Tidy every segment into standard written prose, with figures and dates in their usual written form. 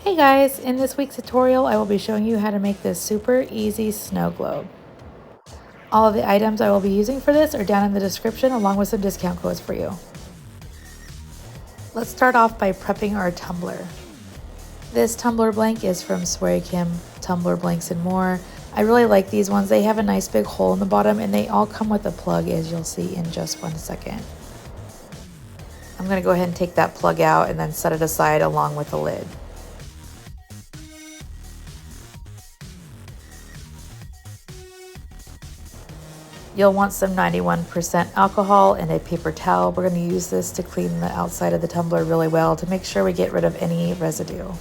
Hey guys, in this week's tutorial I will be showing you how to make this super easy snow globe. All of the items I will be using for this are down in the description along with some discount codes for you. Let's start off by prepping our tumbler. This tumbler blank is from Sweary, Tumbler Blanks and More. I really like these ones. They have a nice big hole in the bottom and they all come with a plug, as you'll see in just 1 second. I'm going to go ahead and take that plug out and then set it aside along with the lid. You'll want some 91% alcohol and a paper towel. We're going to use this to clean the outside of the tumbler really well to make sure we get rid of any residue.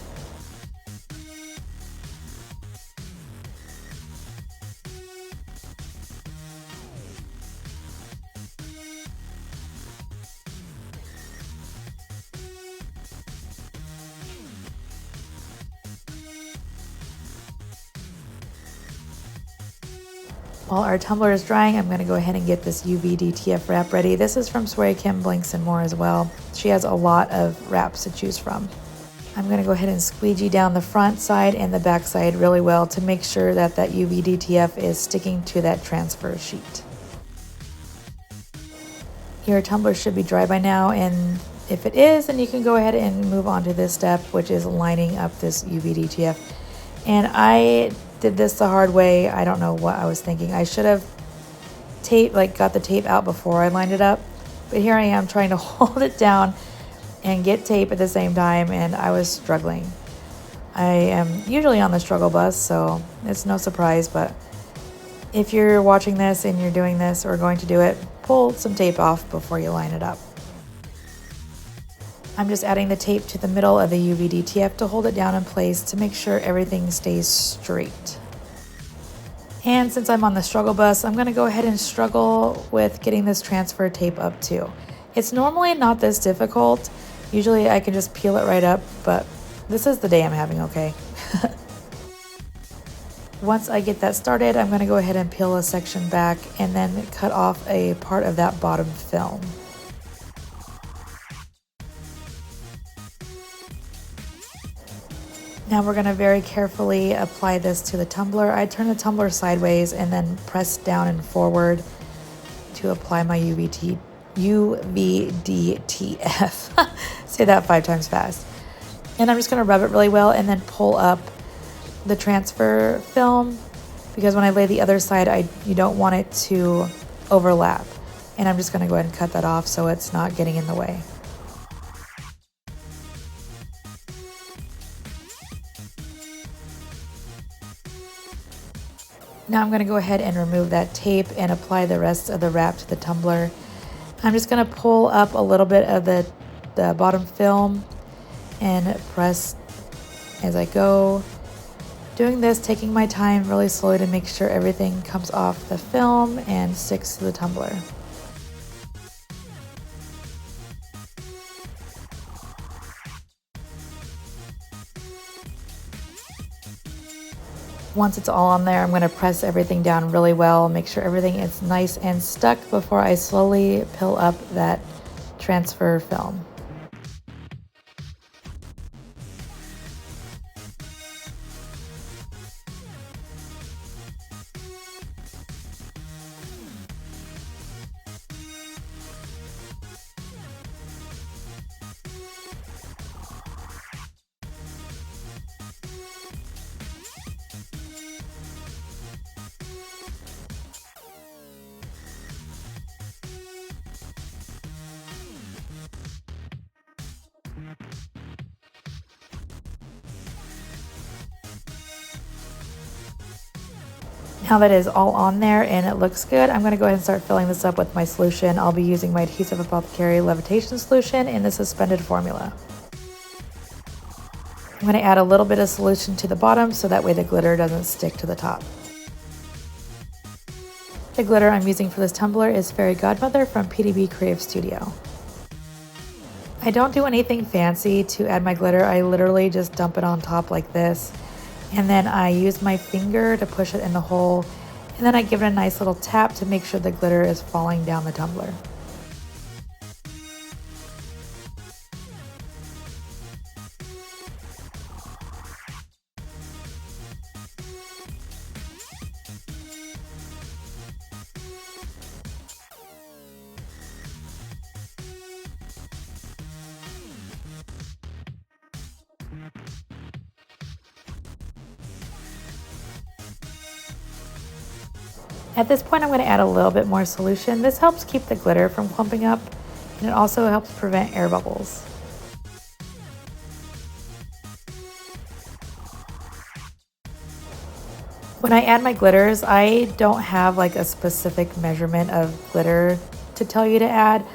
While our tumbler is drying, I'm going to go ahead and get this UV DTF wrap ready. This is from Sweary, Blanks and More as well. She has a lot of wraps to choose from. I'm going to go ahead and squeegee down the front side and the back side really well to make sure that that UV DTF is sticking to that transfer sheet. Your tumbler should be dry by now, and if it is, then you can go ahead and move on to this step, which is lining up this UV DTF. And I did this the hard way. I don't know what I was thinking. I should have got the tape out before I lined it up, but here I am trying to hold it down and get tape at the same time, and I was struggling. I am usually on the struggle bus, so it's no surprise, but if you're watching this and you're doing this or going to do it, pull some tape off before you line it up. I'm just adding the tape to the middle of the UV DTF to hold it down in place to make sure everything stays straight. And since I'm on the struggle bus, I'm going to go ahead and struggle with getting this transfer tape up too. It's normally not this difficult. Usually I can just peel it right up, but this is the day I'm having, okay? Once I get that started, I'm going to go ahead and peel a section back and then cut off a part of that bottom film. Now we're going to very carefully apply this to the tumbler. I turn the tumbler sideways and then press down and forward to apply my UV DTF. Say that 5 times fast. And I'm just going to rub it really well and then pull up the transfer film, because when I lay the other side, you don't want it to overlap. And I'm just going to go ahead and cut that off so it's not getting in the way. Now I'm going to go ahead and remove that tape and apply the rest of the wrap to the tumbler. I'm just going to pull up a little bit of the bottom film and press as I go. Doing this, taking my time really slowly to make sure everything comes off the film and sticks to the tumbler. Once it's all on there, I'm going to press everything down really well, make sure everything is nice and stuck before I slowly peel up that transfer film. Now that is all on there and it looks good, I'm going to go ahead and start filling this up with my solution. I'll be using my Adhesive Apothecary Levitation Solution in the suspended formula. I'm going to add a little bit of solution to the bottom so that way the glitter doesn't stick to the top. The glitter I'm using for this tumbler is Fairy Godmother from PDB Creative Studio. I don't do anything fancy to add my glitter. I literally just dump it on top like this. And then I use my finger to push it in the hole, and then I give it a nice little tap to make sure the glitter is falling down the tumbler. At this point, I'm going to add a little bit more solution. This helps keep the glitter from clumping up, and it also helps prevent air bubbles. When I add my glitters, I don't have like a specific measurement of glitter to tell you to add.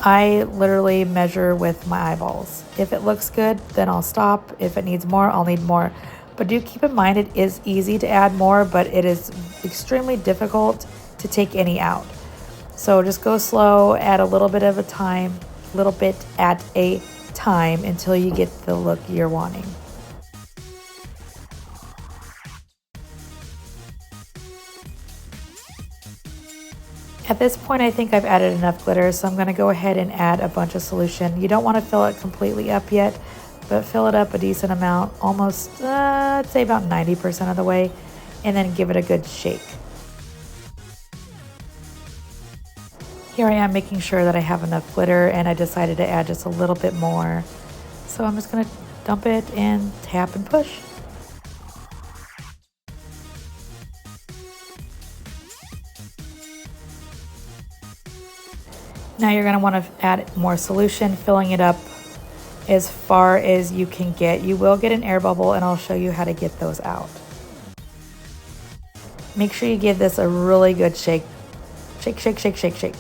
I literally measure with my eyeballs. If it looks good, then I'll stop. If it needs more, I'll need more. But do keep in mind, it is easy to add more, but it is extremely difficult to take any out. So just go slow, add a little bit at a time until you get the look you're wanting. At this point, I think I've added enough glitter, so I'm going to go ahead and add a bunch of solution. You don't want to fill it completely up yet, but fill it up a decent amount, almost, I'd say about 90% of the way, and then give it a good shake. Here I am making sure that I have enough glitter, and I decided to add just a little bit more. So I'm just going to dump it and tap and push. Now you're going to want to add more solution, filling it up as far as you can get. You will get an air bubble, and I'll show you how to get those out. Make sure you give this a really good shake. Shake, shake, shake, shake, shake.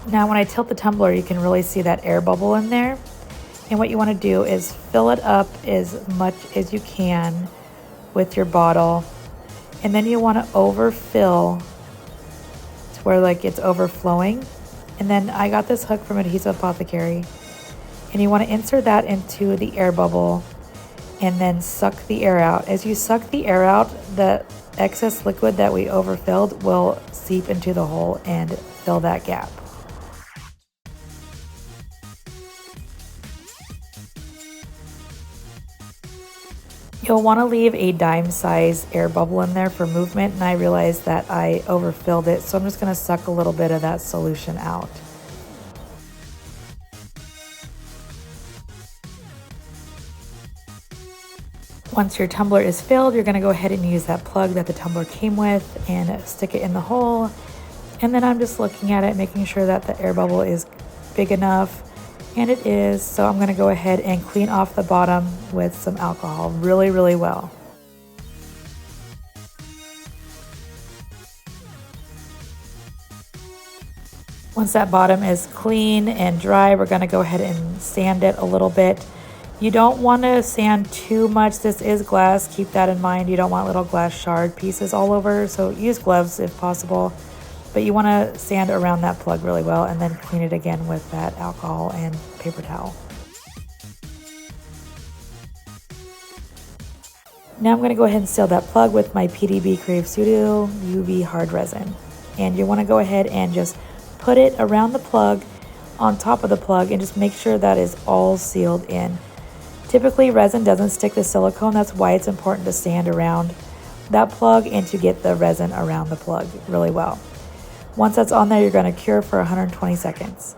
Now when I tilt the tumbler, you can really see that air bubble in there. And what you want to do is fill it up as much as you can with your bottle. And then you want to overfill to where like it's overflowing. And then I got this hook from Adhesive Apothecary. And you want to insert that into the air bubble and then suck the air out. As you suck the air out, the excess liquid that we overfilled will seep into the hole and fill that gap. You'll want to leave a dime-size air bubble in there for movement, and I realized that I overfilled it, so I'm just going to suck a little bit of that solution out. Once your tumbler is filled, you're going to go ahead and use that plug that the tumbler came with and stick it in the hole. And then I'm just looking at it, making sure that the air bubble is big enough. And it is, so I'm going to go ahead and clean off the bottom with some alcohol really, really well. Once that bottom is clean and dry, we're going to go ahead and sand it a little bit. You don't want to sand too much. This is glass. Keep that in mind. You don't want little glass shard pieces all over, so use gloves if possible. But you want to sand around that plug really well and then clean it again with that alcohol and paper towel. Now I'm going to go ahead and seal that plug with my PDB Crave Studio UV hard resin. And you want to go ahead and just put it around the plug, on top of the plug, and just make sure that is all sealed in. Typically resin doesn't stick to silicone. That's why it's important to sand around that plug and to get the resin around the plug really well. Once that's on there, you're going to cure for 120 seconds.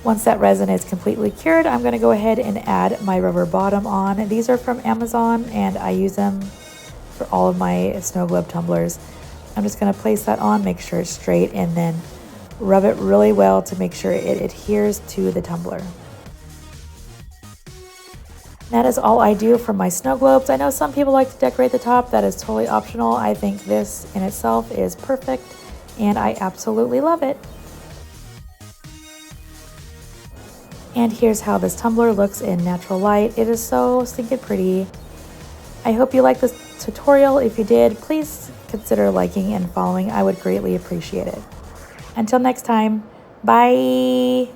Once that resin is completely cured, I'm going to go ahead and add my rubber bottom on. These are from Amazon, and I use them for all of my snow globe tumblers. I'm just going to place that on, make sure it's straight, and then rub it really well to make sure it adheres to the tumbler. That is all I do for my snow globes. I know some people like to decorate the top. That is totally optional. I think this in itself is perfect, and I absolutely love it. And here's how this tumbler looks in natural light. It is so stinking pretty. I hope you liked this tutorial. If you did, please consider liking and following. I would greatly appreciate it. Until next time, bye.